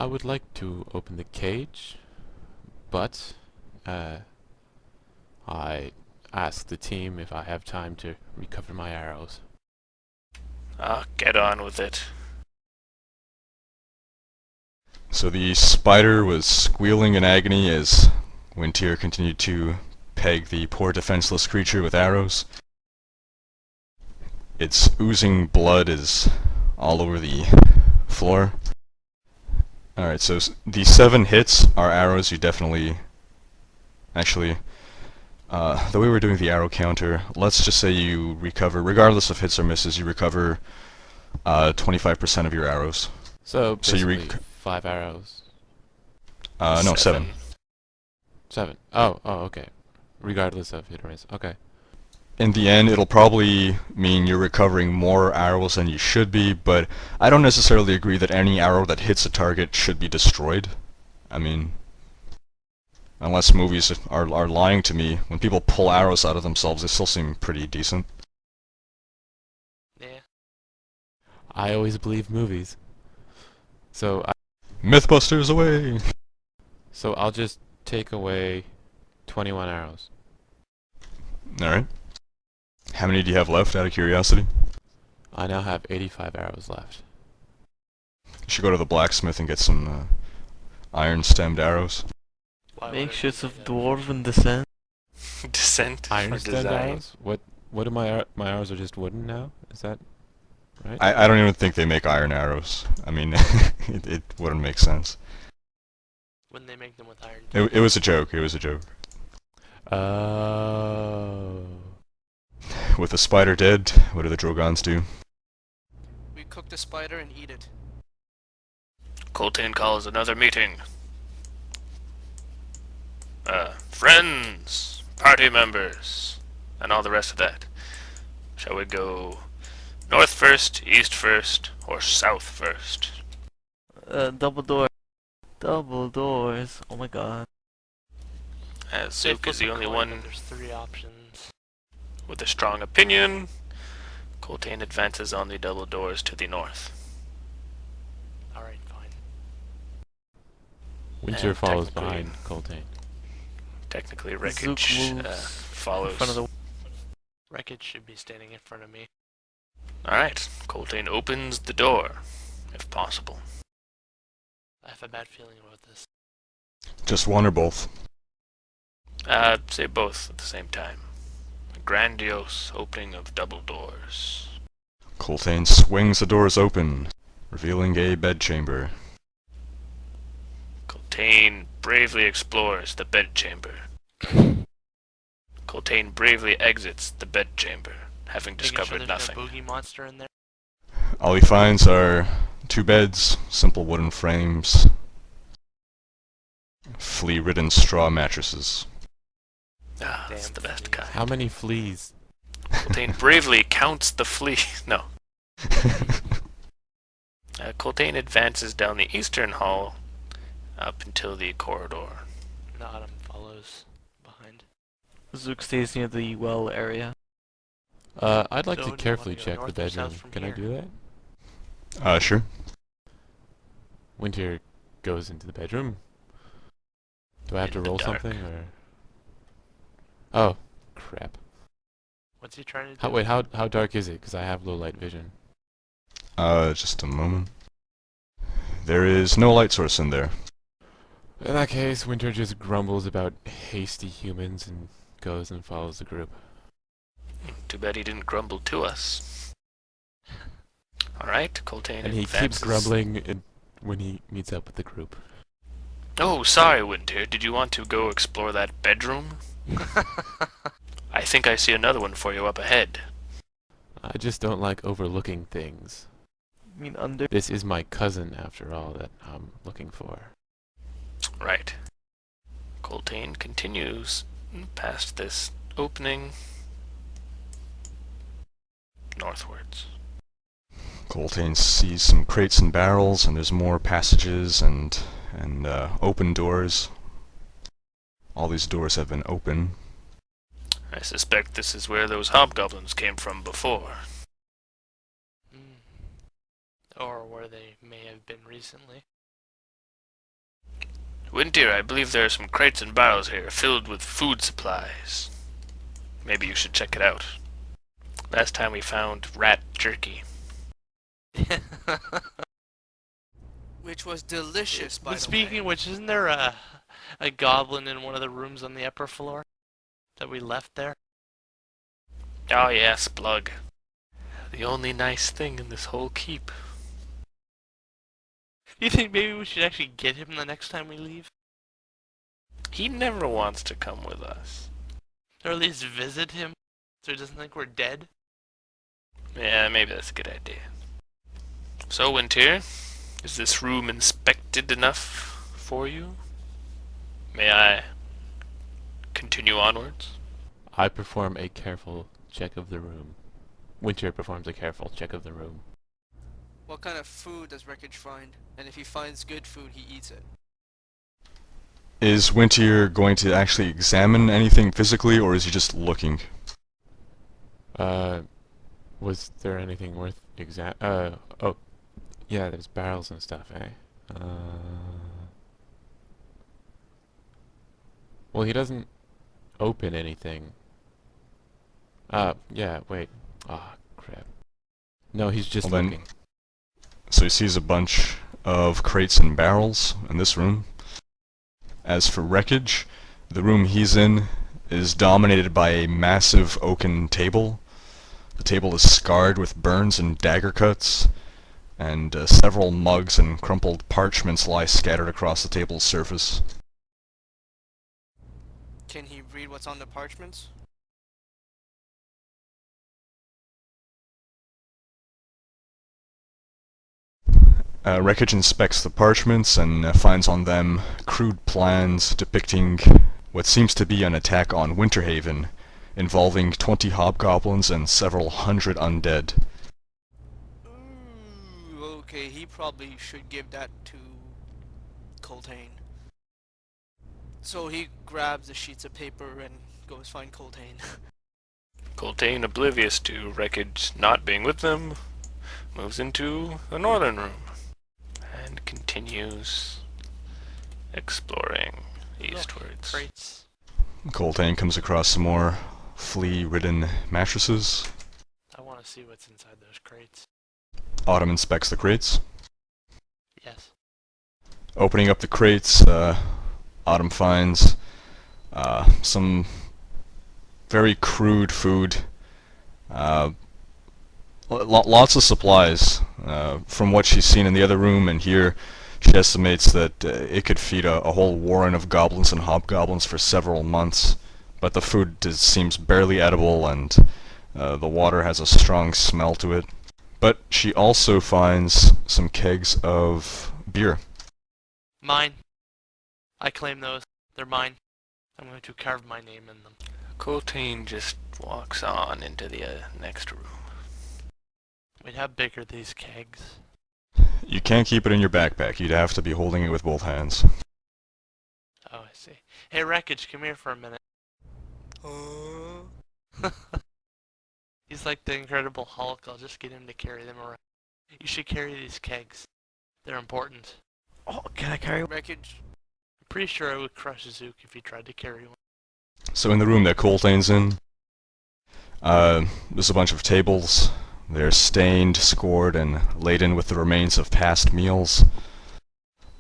I would like to open the cage, but I asked the team if I have time to recover my arrows. Get on with it. So the spider was squealing in agony as Wintier continued to peg the poor defenseless creature with arrows. Its oozing blood is all over the floor. Alright, so the 7 hits are arrows you definitely... Actually, the way we're doing the arrow counter, let's just say you recover, regardless of hits or misses, you recover 25% of your arrows. So you basically 5 arrows. No, 7. 7. Oh, okay. Regardless of hit or miss. Okay. In the end, it'll probably mean you're recovering more arrows than you should be, but I don't necessarily agree that any arrow that hits a target should be destroyed. I mean, unless movies are lying to me, when people pull arrows out of themselves, they still seem pretty decent. Yeah. I always believe movies. So Mythbusters away! So I'll just take away 21 arrows. Alright. How many do you have left, out of curiosity? I now have 85 arrows left. You should go to the blacksmith and get some iron-stemmed arrows. Makeshifts of dwarven descent. Descent Iron or stemmed design. arrows? What are my arrows are just wooden now? Is that right? I don't even think they make iron arrows. I mean, it wouldn't make sense. Wouldn't they make them with iron? It was a joke, it was a joke. Oh. With the spider dead, what do the Drogans do? We cook the spider and eat it. Colton calls another meeting. Friends, party members, and all the rest of that. Shall we go north first, east first, or south first? Double door. Double doors. Oh my god. As They Zook flip is the a only coin, one and there's 3 options. with a strong opinion, Colton advances on the double doors to the north. Alright, fine. Winter And follows technically- behind Coltain. Technically, Zook Rekoj moves follows. in front of the. Rekoj should be standing in front of me. Alright, Colton opens the door, if possible. I have a bad feeling about this. Just one or both? Say both at the same time. A grandiose opening of double doors. Coltain swings the doors open, revealing a bedchamber. Coltain bravely explores the bedchamber. Coltain bravely exits the bedchamber, having Making sure discovered there's nothing. no boogie monster in there. All he finds are 2 beds, simple wooden frames, flea-ridden straw mattresses. That's Damn the best fleas. kind. How many fleas? Coltain bravely counts the flea. No. Coltain advances down the eastern hall up until the corridor. Nodum follows behind. Zook stays near the well area. I'd like So, to do you carefully wanna go check the north or south bedroom. from Can I here? do that? Sure. Winter goes into the bedroom. Do I have to In the roll dark. something or? Oh, crap. What's he trying to do? Wait, how dark is it? Because I have low light vision. Just a moment. There is no light source in there. In that case, Winter just grumbles about hasty humans and goes and follows the group. Too bad he didn't grumble to us. Alright, Coltain And he advances. keeps grumbling when he meets up with the group. Oh, sorry, Winter. Did you want to go explore that bedroom? I think I see another one for you up ahead. I just don't like overlooking things. I mean, under. This is my cousin, after all, that I'm looking for. Right. Coltain continues past this opening northwards. Coltain sees some crates and barrels, and there's more passages and open doors. All these doors have been open. I suspect this is where those hobgoblins came from before. Or where they may have been recently. Winter, I believe there are some crates and barrels here filled with food supplies. Maybe you should check it out. Last time we found rat jerky. Which was delicious, by the way. Speaking of which, isn't there a goblin in one of the rooms on the upper floor that we left there? Oh yeah, Splug. The only nice thing in this whole keep. You think maybe we should actually get him the next time we leave? He never wants to come with us. Or at least visit him so he doesn't think we're dead? Yeah, maybe that's a good idea. So, Winter, is this room inspected enough for you? May I continue onwards? I perform a careful check of the room. Winter performs a careful check of the room. What kind of food does Rekoj find? And if he finds good food, he eats it. Is Winter going to actually examine anything physically, or is he just looking? Was there anything worth oh, yeah, there's barrels and stuff, eh? Well, he doesn't open anything. Yeah, wait. Ah, crap. No, he's just Well, then- looking. So he sees a bunch of crates and barrels in this room. As for Rekoj, the room he's in is dominated by a massive oaken table. The table is scarred with burns and dagger cuts, and several mugs and crumpled parchments lie scattered across the table's surface. Can he read what's on the parchments? Rekoj inspects the parchments and finds on them crude plans depicting what seems to be an attack on Winterhaven, involving 20 hobgoblins and several hundred undead. Ooh, okay, he probably should give that to Coltane. So he grabs the sheets of paper and goes find Coltane. Coltane, oblivious to Rekoj not being with them, moves into the northern room and continues exploring eastwards. Crates. Coltane comes across some more flea-ridden mattresses. I want to see what's inside those crates. Autumn inspects the crates. Yes. Opening up the crates, Autumn finds some very crude food. Lots of supplies. From what she's seen in the other room and here, she estimates that it could feed a whole warren of goblins and hobgoblins for several months. But the food seems barely edible, and the water has a strong smell to it. But she also finds some kegs of beer. Mine. I claim those. They're mine. I'm going to carve my name in them. Coltane just walks on into the next room. Wait, how big are these kegs? You can't keep it in your backpack. You'd have to be holding it with both hands. Oh, I see. Hey, Rekoj, come here for a minute. He's like the Incredible Hulk. I'll just get him to carry them around. You should carry these kegs. They're important. Oh, can I carry one? Rekoj, I'm pretty sure I would crush Zook if he tried to carry one. So in the room that Coltane's in, there's a bunch of tables. They're stained, scored, and laden with the remains of past meals.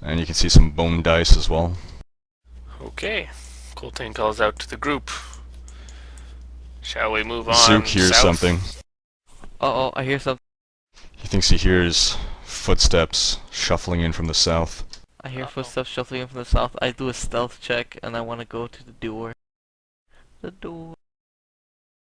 And you can see some bone dice as well. Okay. Coltane calls out to the group. Shall we move on Zook hears south? something. Uh-oh, I hear something. He thinks he hears footsteps shuffling in from the south. I hear Uh-oh. footsteps shuffling in from the south. I do a stealth check, and I want to go to the door. The door.